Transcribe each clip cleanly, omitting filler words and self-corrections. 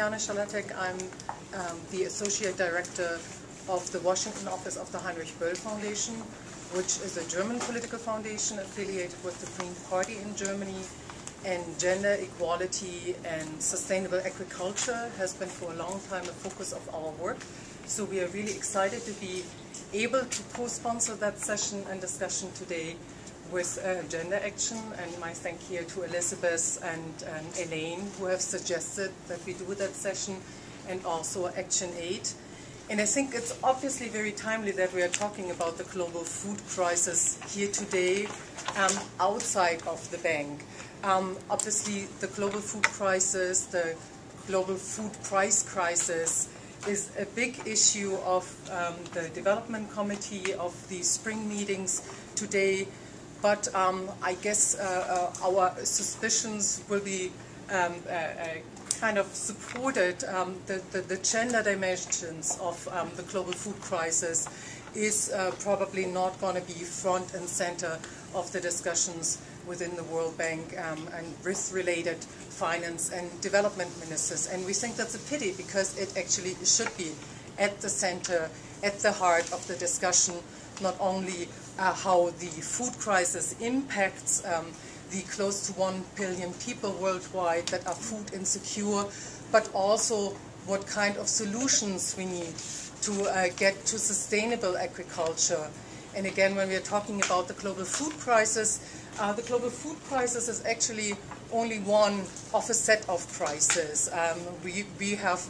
Liane Schalatek. I'm the Associate Director of the Washington office of the Heinrich Böll Foundation, which is a German political foundation affiliated with the Green Party in Germany. And gender equality and sustainable agriculture has been for a long time a focus of our work. So we are really excited to be able to co-sponsor that session and discussion today with Gender Action, and my thank here to Elizabeth and Elaine, who have suggested that we do that session, and also ActionAid. And I think it's obviously very timely that we are talking about the global food crisis here today, outside of the bank. Obviously, the global food crisis, the global food price crisis, is a big issue of the Development Committee of the spring meetings today. But I guess our suspicions will be kind of supported. The gender dimensions of the global food crisis is probably not going to be front and center of the discussions within the World Bank and risk-related finance and development ministers. And we think that's a pity, because it actually should be at the center, at the heart of the discussion, not only how the food crisis impacts the close to 1 billion people worldwide that are food insecure, but also what kind of solutions we need to get to sustainable agriculture. And again, when we are talking about the global food crisis is actually only one of a set of crises. We have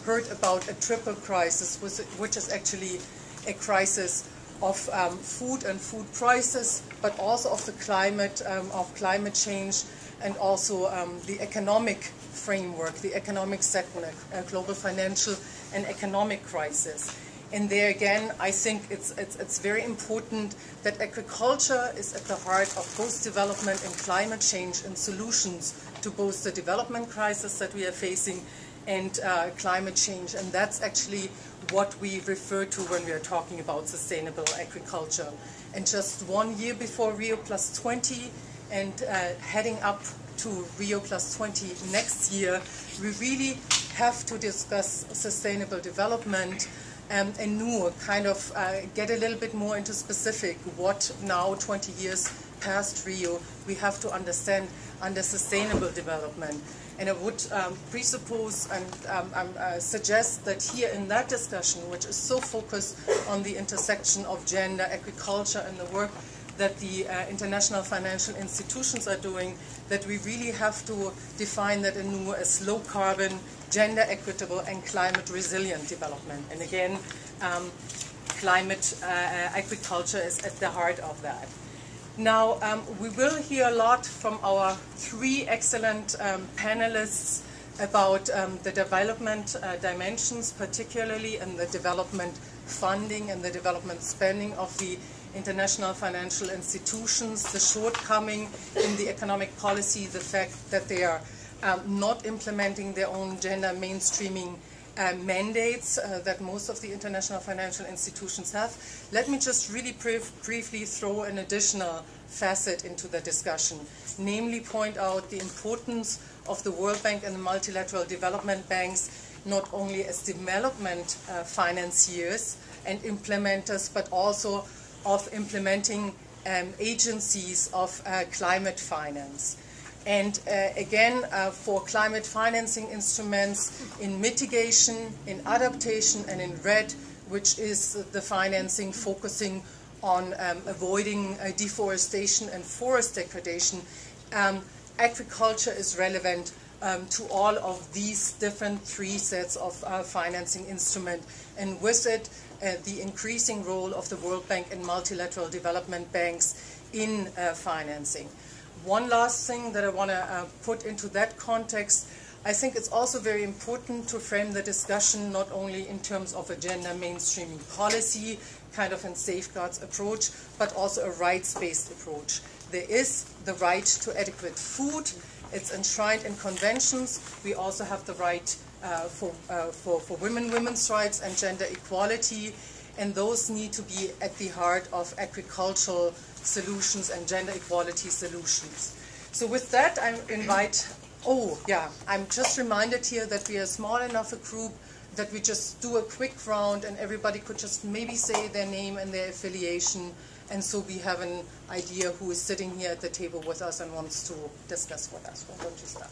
heard about a triple crisis, which is actually a crisis of food and food prices, but also of the climate change, and also the economic framework, the economic segment, global financial and economic crisis. And there again, I think it's very important that agriculture is at the heart of both development and climate change, and solutions to both the development crisis that we are facing and climate change. And that's actually what we refer to when we are talking about sustainable agriculture. And just 1 year before Rio+20 and heading up to Rio+20 next year, we really have to discuss sustainable development and kind of get a little bit more into specific what now, 20 years past Rio, we have to understand under sustainable development. And I would presuppose and suggest that here in that discussion, which is so focused on the intersection of gender, agriculture, and the work that the international financial institutions are doing, that we really have to define that anew as low carbon, gender equitable, and climate resilient development. And again, climate agriculture is at the heart of that. Now, we will hear a lot from our three excellent panelists about the development dimensions, particularly in the development funding and the development spending of the international financial institutions, the shortcoming in the economic policy, the fact that they are not implementing their own gender mainstreaming mandates that most of the international financial institutions have. Let me just really briefly throw an additional facet into the discussion, namely point out the importance of the World Bank and the multilateral development banks, not only as development financiers and implementers, but also of implementing agencies of climate finance. And again, for climate financing instruments in mitigation, in adaptation, and in RED, which is the financing focusing on avoiding deforestation and forest degradation, agriculture is relevant to all of these different three sets of financing instrument, and with it, the increasing role of the World Bank and multilateral development banks in financing. One last thing that I want to put into that context, I think it's also very important to frame the discussion not only in terms of a gender mainstreaming policy, kind of and safeguards approach, but also a rights-based approach. There is the right to adequate food. It's enshrined in conventions. We also have the right for women's rights and gender equality, and those need to be at the heart of agricultural solutions and gender equality solutions. So with that, I invite Oh, yeah, I'm just reminded here that we are small enough a group that we just do a quick round and everybody could just maybe say their name and their affiliation, and so we have an idea who is sitting here at the table with us and wants to discuss with us. Why don't you start?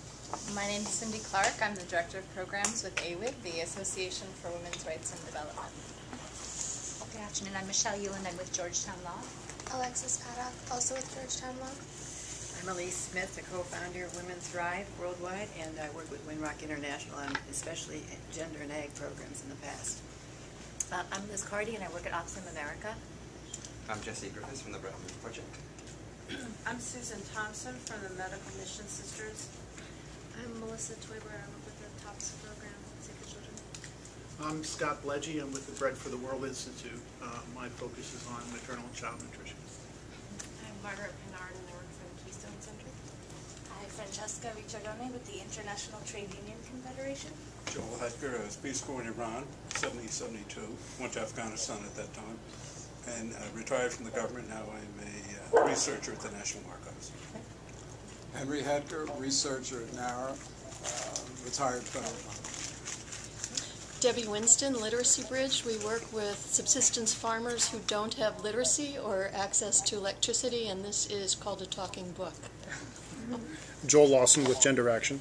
My name is Cindy Clark. I'm the Director of Programs with AWID, the Association for Women's Rights and Development. Good afternoon. I'm Michelle Ewan. I'm with Georgetown Law. Alexis Paddock, also with Georgetown Law. I'm Elise Smith, the co-founder of Women Thrive Worldwide, and I work with Windrock International on especially gender and ag programs in the past. I'm Liz Cardy, and I work at Oxfam America. I'm Jesse Griffiths from the Brown Roof Project. I'm Susan Thompson from the Medical Mission Sisters. I'm Melissa Toiber. I work with the TOPS program at Save the Children. I'm Scott Bledgy. I'm with the Bread for the World Institute. My focus is on maternal and child nutrition. I'm Margaret Pinard, and I work for the Keystone Center. Hi, Francesca Ricciardone with the International Trade Union Confederation. Joel Hetker, I was Peace Corps in Iran, 70-72, went to Afghanistan at that time, and retired from the government. Now I'm a researcher at the National Archives. Henry Hetker, researcher at NARA, retired federal government. Debbie Winston, Literacy Bridge. We work with subsistence farmers who don't have literacy or access to electricity, and this is called a talking book. Joel Lawson with Gender Action.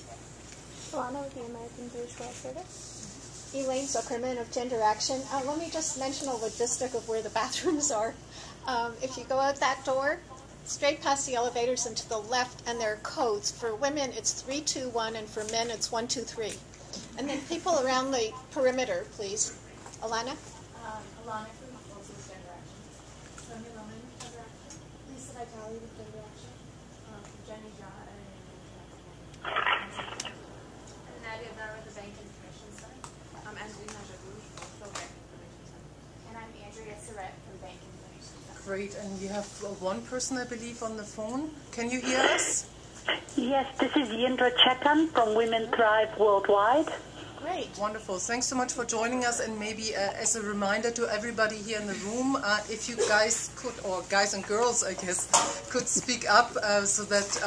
Alana with the American Jewish World Service. Elaine Zuckerman of Gender Action. Let me just mention a logistic of where the bathrooms are. If you go out that door, straight past the elevators and to the left, and there are codes. For women, it's 321, and for men, it's 123. And then people around the perimeter, please. Alana? Alana from also Gender Action. Sonia Loman, Gender Action. Lisa Vitale with Gender Action. Jenny Jha and Nadia Dar with the Bank Information Center. I'm Angelina Jabouche, also Bank Information Center. And I'm Andrea Surratt from Bank Information Center. Great, and we have one person, I believe, on the phone. Can you hear us? Yes, this is Yindra Chetan from Women Thrive Worldwide. Great. Wonderful. Thanks so much for joining us, and maybe as a reminder to everybody here in the room, if you guys could, or guys and girls, I guess, could speak up so that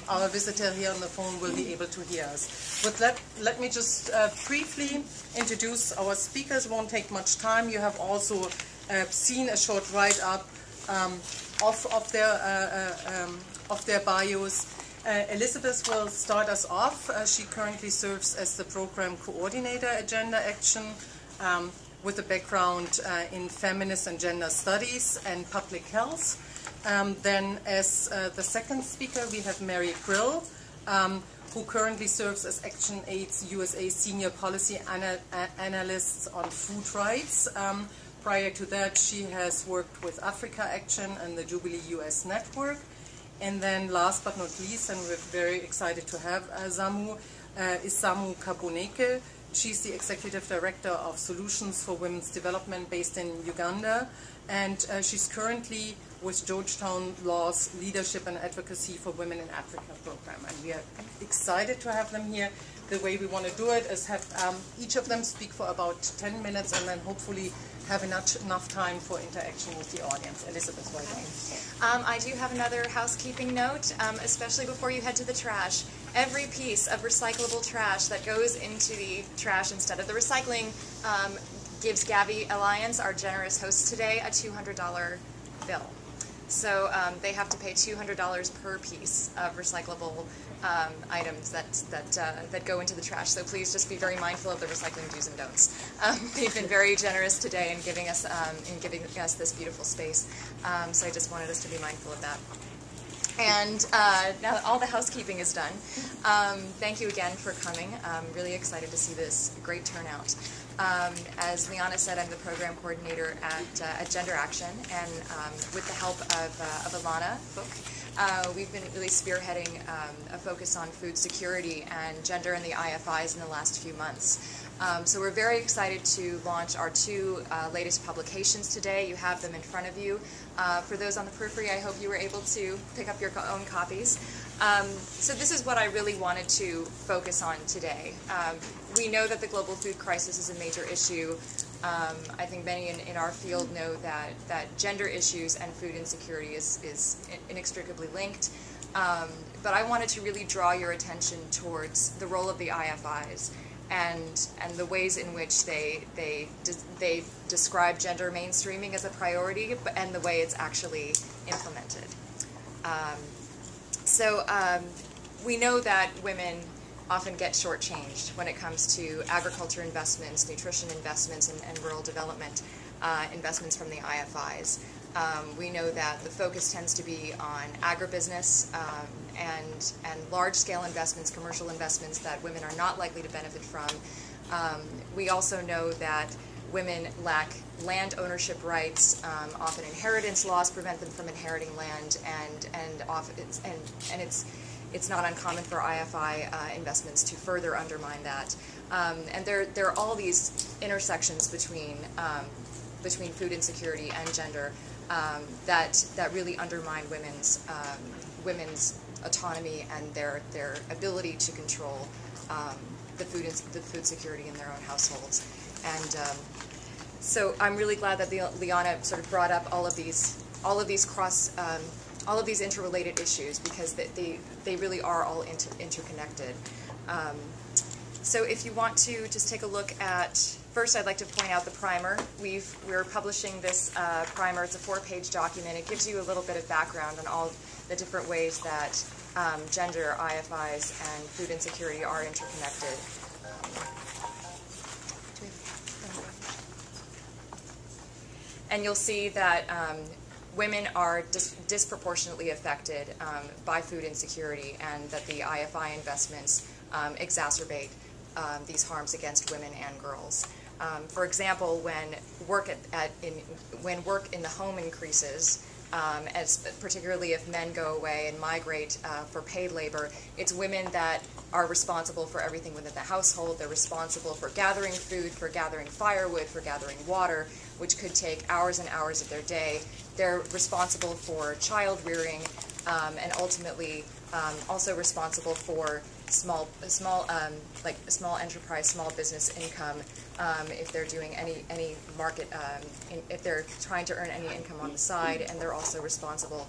our visitor here on the phone will be able to hear us. With that, let me just briefly introduce our speakers. It won't take much time. You have also seen a short write-up of their bios. Elizabeth will start us off. She currently serves as the program coordinator at Gender Action with a background in feminist and gender studies and public health. Then as the second speaker, we have Mary Brill, who currently serves as ActionAid USA Senior Policy Analyst on Food Rights. Prior to that, she has worked with Africa Action and the Jubilee US Network. And then last but not least, and we're very excited to have Zaamu, is Zaamu Kaboneke. She's the Executive Director of Solutions for Women's Development based in Uganda. And she's currently with Georgetown Law's Leadership and Advocacy for Women in Africa program. And we are excited to have them here. The way we want to do it is have each of them speak for about 10 minutes and then hopefully have enough time for interaction with the audience. Elizabeth, why don't you? I do have another housekeeping note, especially before you head to the trash. Every piece of recyclable trash that goes into the trash instead of the recycling gives Gavi Alliance, our generous host today, a $200 bill. So they have to pay $200 per piece of recyclable items that go into the trash. So please just be very mindful of the recycling do's and don'ts. They've been very generous today in giving us this beautiful space. So I just wanted us to be mindful of that. And now that all the housekeeping is done, thank you again for coming. I'm really excited to see this great turnout. As Liane said, I'm the program coordinator at Gender Action, and with the help of Alana Book, we've been really spearheading a focus on food security and gender in the IFIs in the last few months. So we're very excited to launch our two latest publications today. You have them in front of you. For those on the periphery, I hope you were able to pick up your own copies. So this is what I really wanted to focus on today. We know that the global food crisis is a major issue. I think many in our field know that gender issues and food insecurity is inextricably linked. But I wanted to really draw your attention towards the role of the IFIs and the ways in which they describe gender mainstreaming as a priority, and the way it's actually implemented. We know that women often get shortchanged when it comes to agriculture investments, nutrition investments, and rural development investments from the IFIs. We know that the focus tends to be on agribusiness and large-scale investments, commercial investments that women are not likely to benefit from. We also know that women lack land ownership rights. Often inheritance laws prevent them from inheriting land, and it's not uncommon for IFI investments to further undermine that. And there are all these intersections between food insecurity and gender that really undermine women's autonomy and their ability to control the food security in their own households. And so I'm really glad that Liane sort of brought up all of these interrelated issues, because they really are all interconnected. So if you want to just take a look at, first I'd like to point out the primer. We're publishing this primer. It's a 4-page document. It gives you a little bit of background on all the different ways that gender, IFIs, and food insecurity are interconnected. And you'll see that women are disproportionately affected by food insecurity, and that the IFI investments exacerbate these harms against women and girls. For example, when work in the home increases, particularly if men go away and migrate for paid labor, it's women that are responsible for everything within the household. They're responsible for gathering food, for gathering firewood, for gathering water, which could take hours and hours of their day. They're responsible for child rearing, and ultimately also responsible for small enterprise, small business income, if they're doing any market, if they're trying to earn any income on the side, and they're also responsible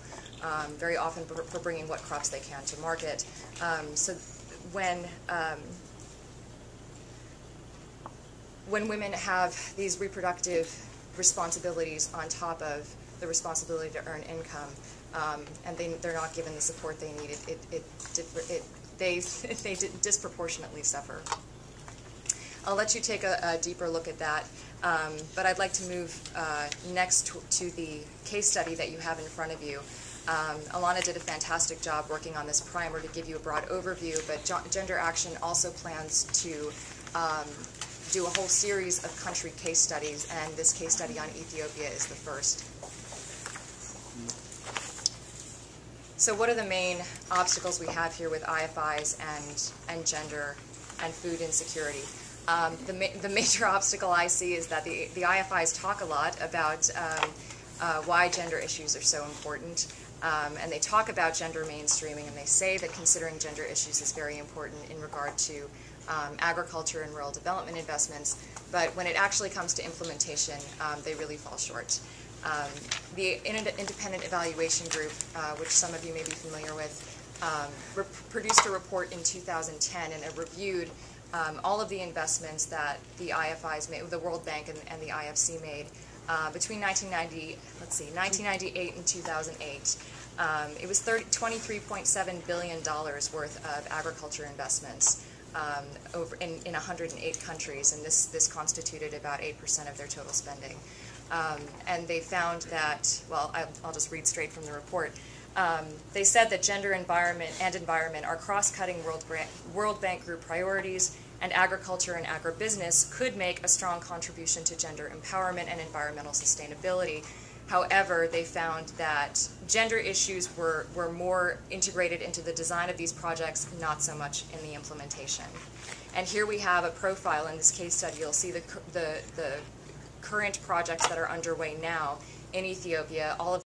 very often for bringing what crops they can to market. So when women have these reproductive responsibilities on top of the responsibility to earn income, and they're not given the support they need, they disproportionately suffer. I'll let you take a deeper look at that, but I'd like to move next to the case study that you have in front of you. Alana did a fantastic job working on this primer to give you a broad overview, but Gender Action also plans to do a whole series of country case studies, and this case study on Ethiopia is the first. So what are the main obstacles we have here with IFIs and gender and food insecurity? The major obstacle I see is that the IFIs talk a lot about why gender issues are so important, and they talk about gender mainstreaming, and they say that considering gender issues is very important in regard to agriculture and rural development investments, but when it actually comes to implementation, they really fall short. The Independent Evaluation Group, which some of you may be familiar with, produced a report in 2010, and it reviewed all of the investments that the IFIs made, the World Bank and the IFC made between 1998 and 2008. It was $23.7 billion worth of agriculture investments over in 108 countries, and this constituted about 8% of their total spending. And they found that, well, I'll just read straight from the report. They said that gender, environment are cross-cutting World Bank Group priorities, and agriculture and agribusiness could make a strong contribution to gender empowerment and environmental sustainability. However, they found that gender issues were more integrated into the design of these projects, not so much in the implementation. And here we have a profile in this case study. You'll see the current projects that are underway now in Ethiopia. All of